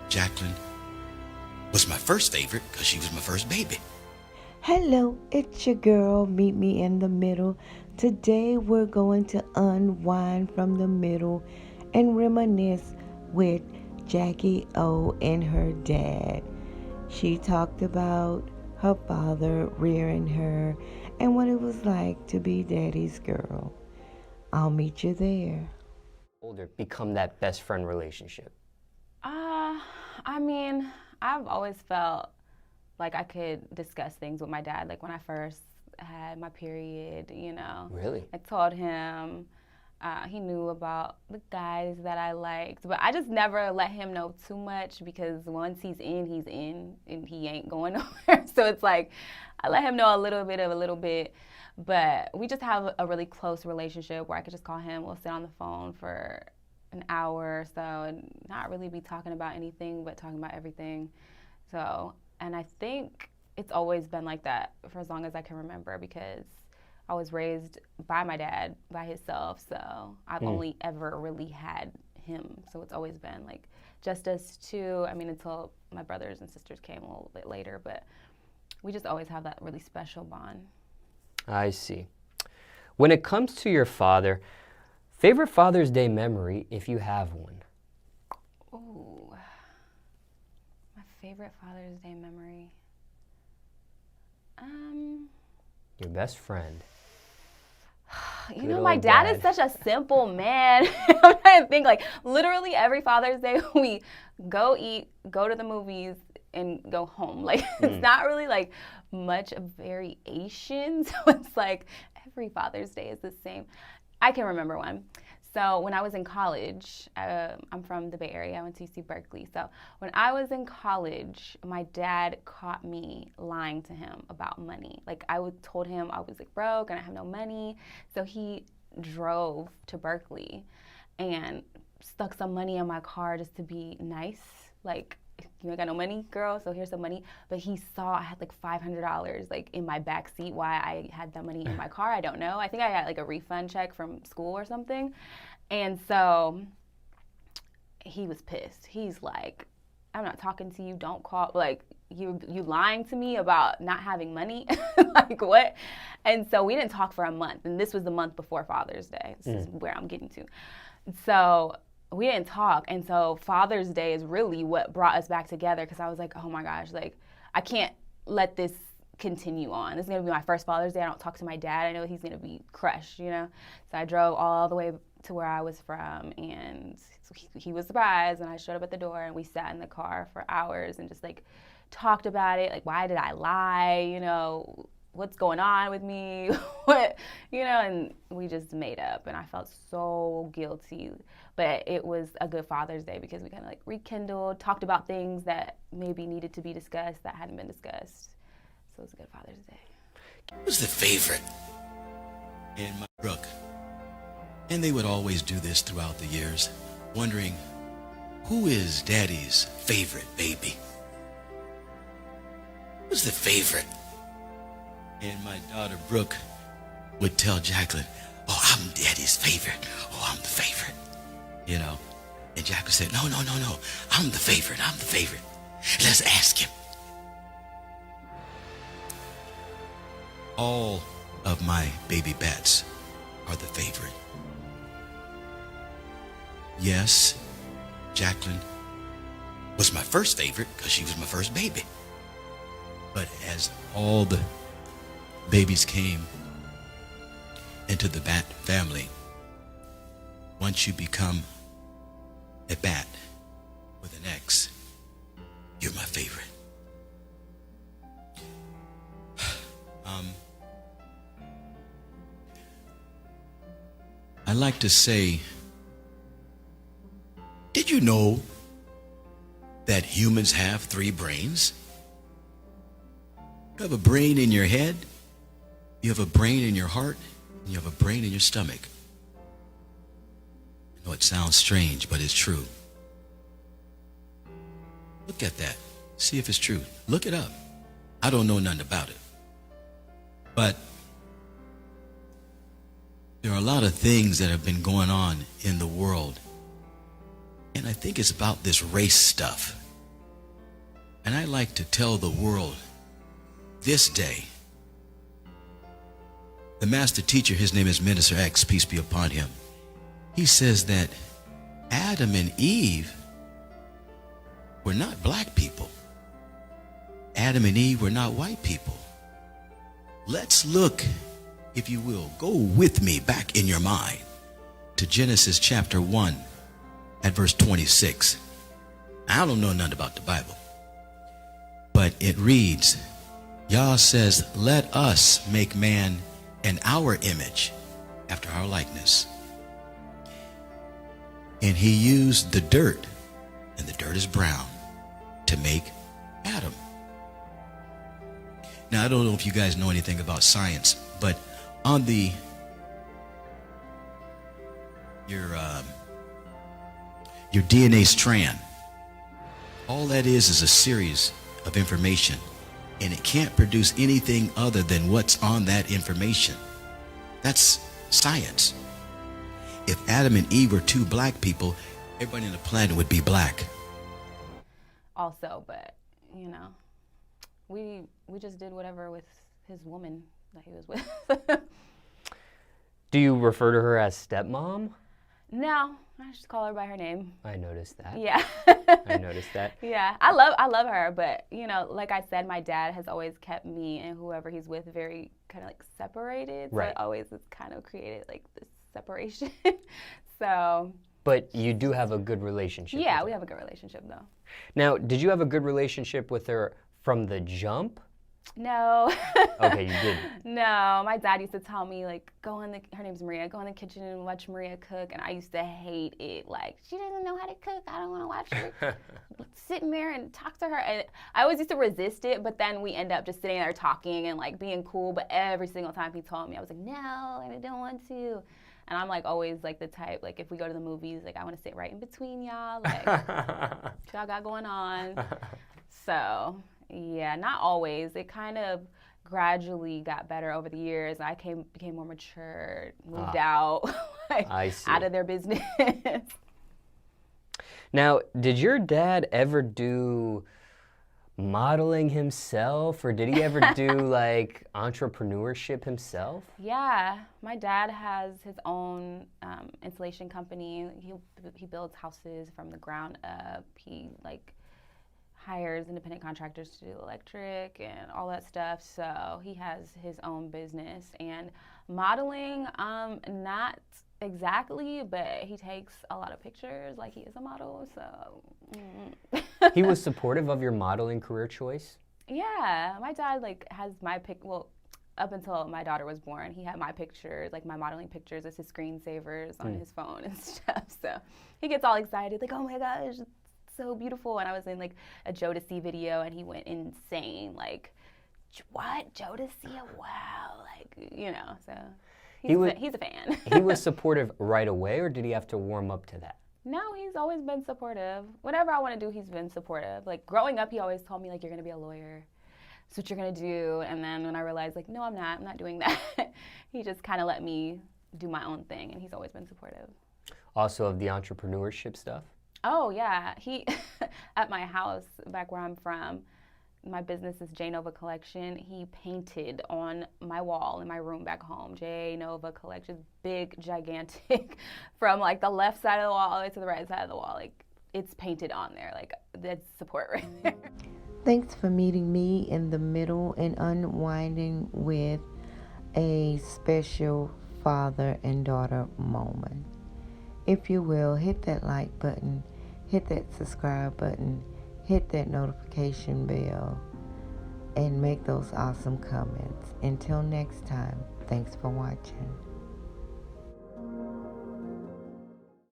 Jacqueline was my first favorite because she was my first baby. Hello, it's your girl, Meet Me in the Middle. Today we're going to unwind from the middle and reminisce with Jackie O and her dad. She talked about her father rearing her and what it was like to be daddy's girl. I'll meet you there. Older become that best friend relationship? Uh, I mean, I've always felt like I could discuss things with my dad. Like when I first had my period, Really? I told him. He knew about the guys that I liked, but I just never let him know too much because once he's in, and he ain't going nowhere. So it's like I let him know a little bit of a little bit, but we just have a really close relationship where I could just call him. We'll sit on the phone for an hour or so and not really be talking about anything, but talking about everything. So, and I think it's always been like that for as long as I can remember because I was raised by my dad, by himself, so I've only ever really had him. So it's always been like just us two. I mean, until my brothers and sisters came a little bit later, but we just always have that really special bond. I see. When it comes to your father, favorite Father's Day memory if you have one? Ooh, my favorite Father's Day memory. Your best friend. My old dad dad. is such a simple man. I'm trying to think, like, literally every Father's Day we go eat, go to the movies, and go home. Like, it's not really, like, much of variation. So it's like every Father's Day is the same. I can remember one. So when I was in college, I'm from the Bay Area. I went to UC Berkeley. So when I was in college, my dad caught me lying to him about money. Like told him I was like broke and I have no money. So he drove to Berkeley and stuck some money in my car just to be nice. Like, you ain't got no money, girl, so here's some money. But he saw I had like $500 like in my back seat. Why I had that money in my car, I don't know. I think I got like a refund check from school or something. And so he was pissed. He's like, I'm not talking to you, don't call, like, you lying to me about not having money? Like, what? And so we didn't talk for a month, and this was the month before Father's Day. This is where I'm getting to. So we didn't talk, and so Father's Day is really what brought us back together because I was like, oh my gosh, like, I can't let this continue on. This is going to be my first Father's Day. I don't talk to my dad. I know he's going to be crushed, So I drove all the way to where I was from, and he was surprised, and I showed up at the door, and we sat in the car for hours and just, like, talked about it. Like, why did I lie? What's going on with me? And we just made up, and I felt so guilty. But it was a good Father's Day because we kind of, like, rekindled, talked about things that maybe needed to be discussed that hadn't been discussed. So it was a good Father's Day. Who was the favorite in my Brooke? And they would always do this throughout the years, wondering, who is Daddy's favorite baby? Who's the favorite? And my daughter Brooke would tell Jacqueline, oh, I'm Daddy's favorite. Oh, I'm the favorite. And Jacqueline said, no, I'm the favorite. Let's ask him. All of my baby bats are the favorite. Yes, Jacqueline was my first favorite because she was my first baby. But as all the babies came into the bat family, once you become a bat with an X, you're my favorite. I like to say, did you know that humans have 3 brains? You have a brain in your head, you have a brain in your heart, and you have a brain in your stomach. I know it sounds strange, but it's true. Look at that. See if it's true. Look it up. I don't know nothing about it. But there are a lot of things that have been going on in the world. And I think it's about this race stuff. And I like to tell the world this day, the master teacher, his name is Minister X, peace be upon him. He says that Adam and Eve were not black people. Adam and Eve were not white people. Let's look, if you will, go with me back in your mind to Genesis chapter 1 at verse 26. I don't know nothing about the Bible, but it reads, Yah says, let us make man in our image, after our likeness. And he used the dirt, and the dirt is brown, to make Adam. Now, I don't know if you guys know anything about science, but on your DNA strand, all that is a series of information, and it can't produce anything other than what's on that information. That's science. If Adam and Eve were two black people, everybody on the planet would be black. Also, but you know, we just did whatever with his woman that he was with. Do you refer to her as stepmom? No, I just call her by her name. I noticed that. Yeah. I noticed that. Yeah, I love her, but you know, like I said, my dad has always kept me and whoever he's with very kind of like separated. So Right. it always has kind of created like this separation. So. But you do have a good relationship. Yeah, with we her. have a good relationship though. Now, did you have a good relationship with her from the jump? No. Okay, you didn't. No, my dad used to tell me like, her name's Maria, go in the kitchen and watch Maria cook, and I used to hate it. Like, she doesn't know how to cook, I don't want to watch her sitting there and talk to her. And I always used to resist it, but then we end up just sitting there talking and like being cool. But every single time he told me, I was like, no, I don't want to. And I'm like always like the type, like if we go to the movies, like I want to sit right in between y'all, like what y'all got going on. So yeah, not always. It kind of gradually got better over the years. I became more mature, moved out, like, I see. out of their business. Now, did your dad ever do modeling himself, or did he ever do like entrepreneurship himself? Yeah, my dad has his own installation company. He builds houses from the ground up. He like hires independent contractors to do electric and all that stuff. So he has his own business. And modeling, not exactly, but he takes a lot of pictures like he is a model. So He was supportive of your modeling career choice? yeah, my dad like has my well, up until my daughter was born, he had my pictures, like my modeling pictures as his screensavers on his phone and stuff. So he gets all excited, like, oh my gosh, so beautiful. And I was in like a Jodeci video and he went insane, like, what, Jodeci? Wow, like, you know. So he's a fan. He was supportive right away, or did he have to warm up to that? No, he's always been supportive. Whatever I want to do, he's been supportive. Like growing up, he always told me like, you're gonna be a lawyer, that's what you're gonna do. And then when I realized like, no, I'm not doing that, he just kind of let me do my own thing, and he's always been supportive. Also of the entrepreneurship stuff? Oh yeah, he at my house back where I'm from, my business is J Nova Collection. He painted on my wall in my room back home, J Nova Collection, big, gigantic, from like the left side of the wall all the way to the right side of the wall. Like it's painted on there. Like that's support right there. Thanks for meeting me in the middle and unwinding with a special father and daughter moment. If you will, hit that like button, hit that subscribe button, hit that notification bell, and make those awesome comments. Until next time, thanks for watching.